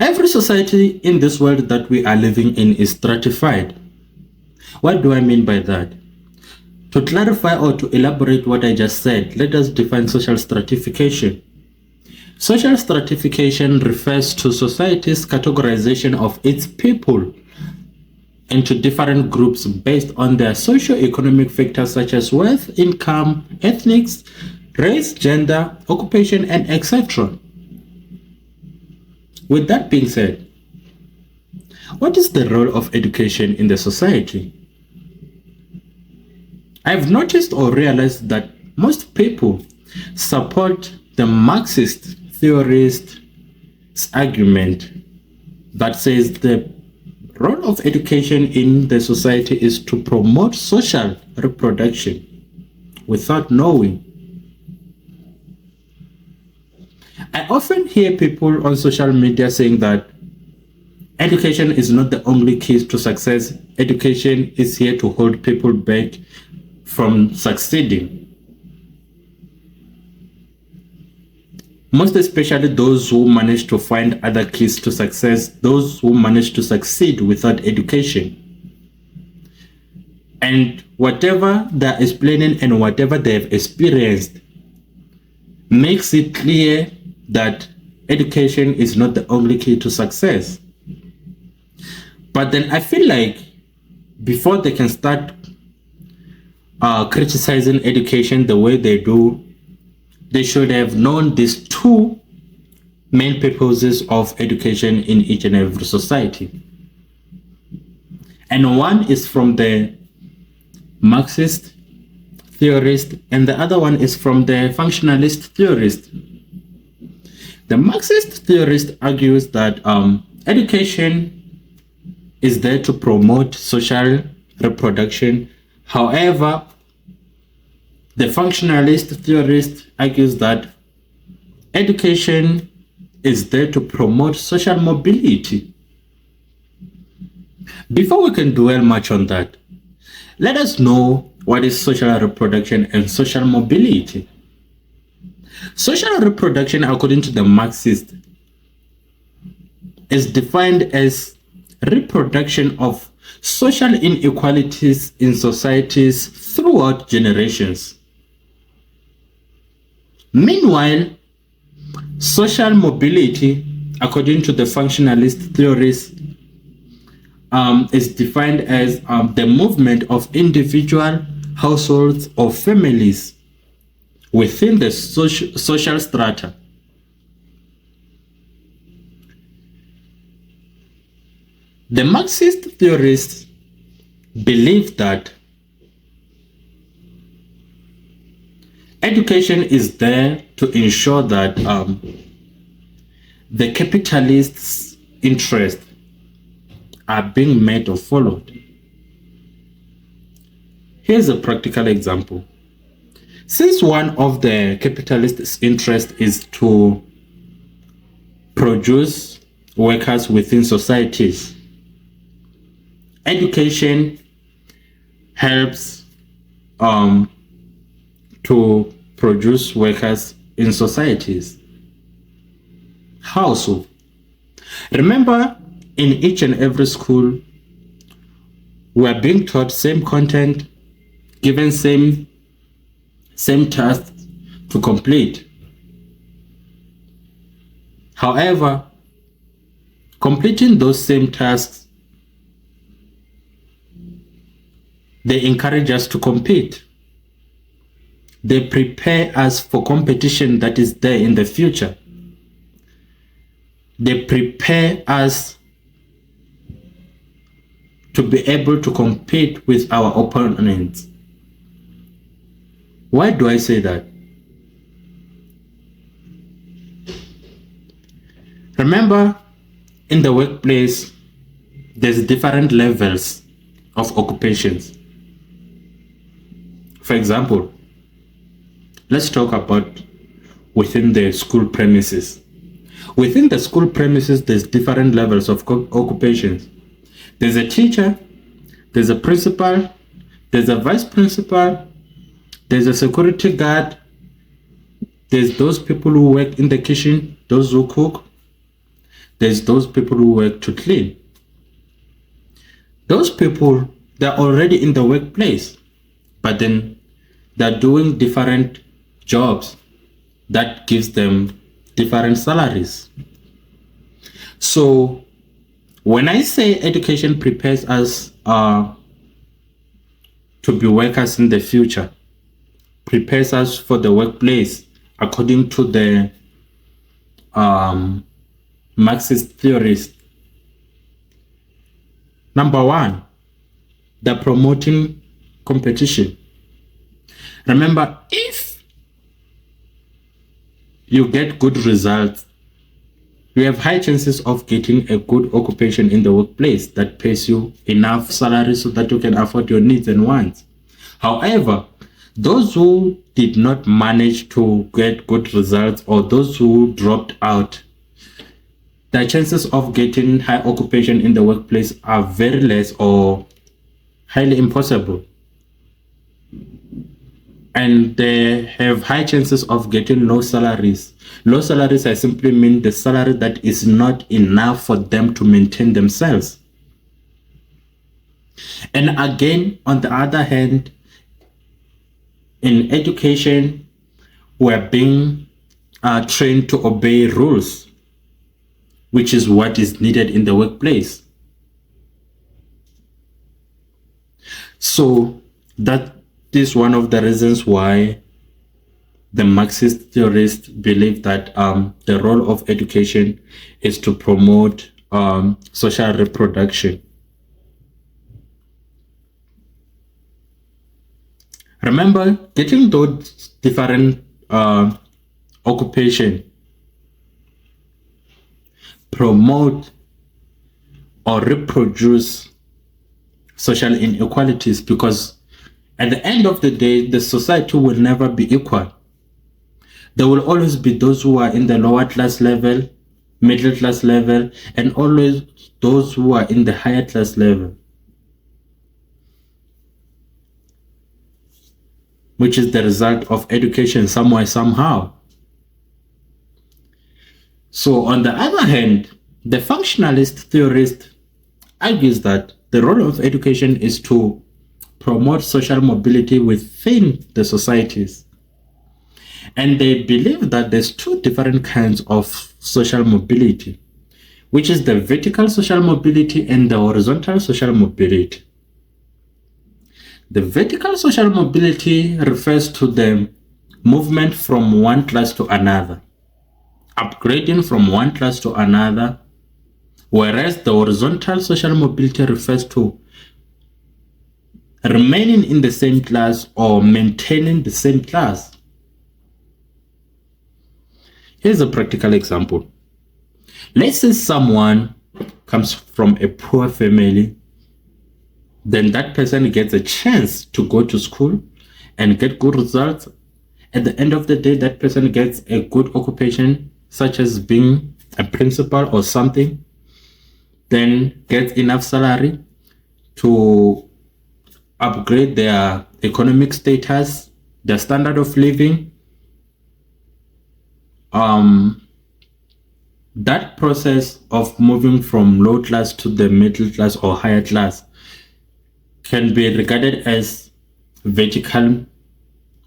Every society in this world that we are living in is stratified. What do I mean by that? To clarify or to elaborate what I just said, let us define social stratification. Social stratification refers to society's categorization of its people into different groups based on their socio-economic factors such as wealth, income, ethnics, race, gender, occupation, and etc. With that being said, what is the role of education in the society? I've noticed or realized that most people support the Marxist theorist's argument that says the role of education in the society is to promote social reproduction without knowing. I often hear people on social media saying that education is not the only key to success. Education is here to hold people back from succeeding. Most especially those who manage to find other keys to success, those who manage to succeed without education. And whatever they're explaining and whatever they've experienced makes it clear that education is not the only key to success. But then I feel like before they can start criticizing education the way they do, they should have known these two main purposes of education in each and every society. And one is from the Marxist theorist, and the other one is from the functionalist theorist. The Marxist theorist argues that education is there to promote social reproduction. However, the functionalist theorist argues that education is there to promote social mobility. Before we can dwell much on that, let us know what is social reproduction and social mobility. Social reproduction, according to the Marxist, is defined as reproduction of social inequalities in societies throughout generations. Meanwhile, social mobility, according to the functionalist theories, is defined as the movement of individual households or families within the social strata. The Marxist theorists believe that education is there to ensure that the capitalists' interests are being met or followed. Here's a practical example. Since one of the capitalists' interests is to produce workers within societies, education helps to produce workers in societies. How so? Remember, in each and every school, we are being taught same content, given same tasks to complete. However, completing those same tasks, they encourage us to compete. They prepare us for competition that is there in the future. They prepare us to be able to compete with our opponents. Why do I say that? Remember, in the workplace, there's different levels of occupations. For example, let's talk about within the school premises. Within the school premises, there's different levels of occupations. There's a teacher, there's a principal, there's a vice principal, there's a security guard, there's those people who work in the kitchen, those who cook, There's those people who work to clean. Those people, they're already in the workplace, but then they're doing different jobs that gives them different salaries. So when I say education prepares us to be workers in the future, prepares us for the workplace according to the Marxist theorists. Number one, they're promoting competition. Remember, if you get good results, you have high chances of getting a good occupation in the workplace that pays you enough salary so that you can afford your needs and wants. However, those who did not manage to get good results, or those who dropped out, the chances of getting high occupation in the workplace are very less or highly impossible. And they have high chances of getting low salaries. Low salaries, I simply mean the salary that is not enough for them to maintain themselves. And again, on the other hand, in education, we're being trained to obey rules, which is what is needed in the workplace. So that is one of the reasons why the Marxist theorists believe that the role of education is to promote social reproduction. Remember, getting those different occupation promote or reproduce social inequalities, because at the end of the day, the society will never be equal. There will always be those who are in the lower class level, middle class level, and always those who are in the higher class level, which is the result of education somewhere, somehow. So on the other hand, the functionalist theorist argues that the role of education is to promote social mobility within the societies. And they believe that there's two different kinds of social mobility, which is the vertical social mobility and the horizontal social mobility. The vertical social mobility refers to the movement from one class to another, upgrading from one class to another, whereas the horizontal social mobility refers to remaining in the same class or maintaining the same class. Here's a practical example. Let's say someone comes from a poor family, then that person gets a chance to go to school and get good results. At the end of the day, that person gets a good occupation, such as being a principal or something, then gets enough salary to upgrade their economic status, their standard of living. That process of moving from low class to the middle class or higher class can be regarded as vertical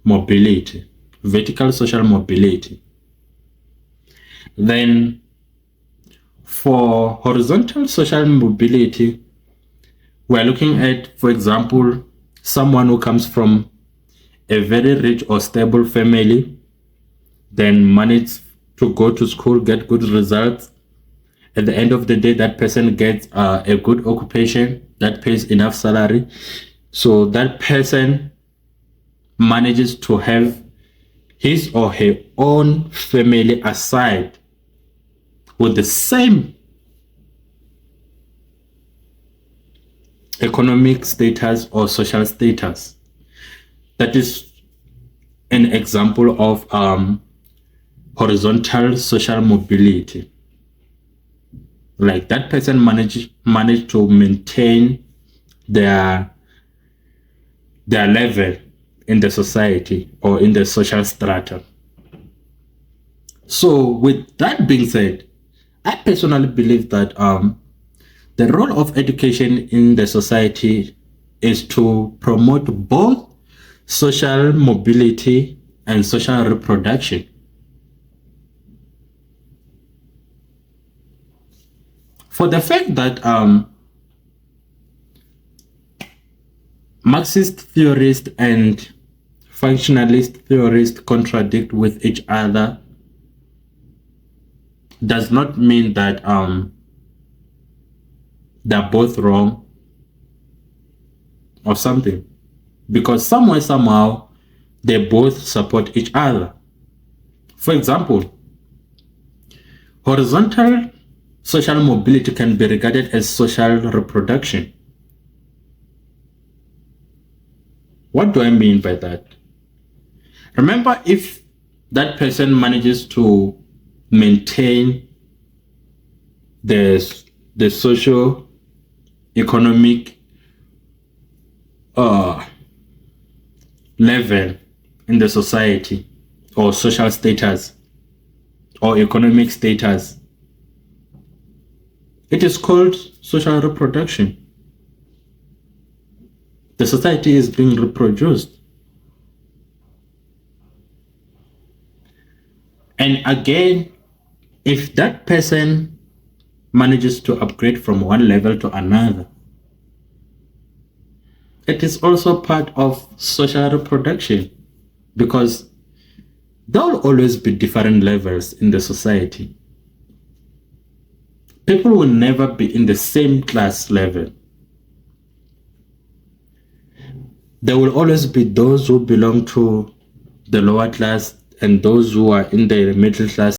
mobility, vertical social mobility. Then for horizontal social mobility, we're looking at, for example, someone who comes from a very rich or stable family, then manages to go to school, get good results. At the end of the day, that person gets a good occupation that pays enough salary. So that person manages to have his or her own family aside with the same economic status or social status. That is an example of horizontal social mobility. Like that person managed to maintain their level in the society or in the social strata. So with that being said, I personally believe that the role of education in the society is to promote both social mobility and social reproduction. For the fact that Marxist theorists and functionalist theorists contradict with each other does not mean that they're both wrong or something, because somewhere, somehow, they both support each other. For example, horizontal social mobility can be regarded as social reproduction. What do I mean by that? Remember, if that person manages to maintain the social economic level in the society, or social status, or economic status, it is called social reproduction. The society is being reproduced. And again, if that person manages to upgrade from one level to another, it is also part of social reproduction, because there will always be different levels in the society. People will never be in the same class level. There will always be those who belong to the lower class and those who are in the middle class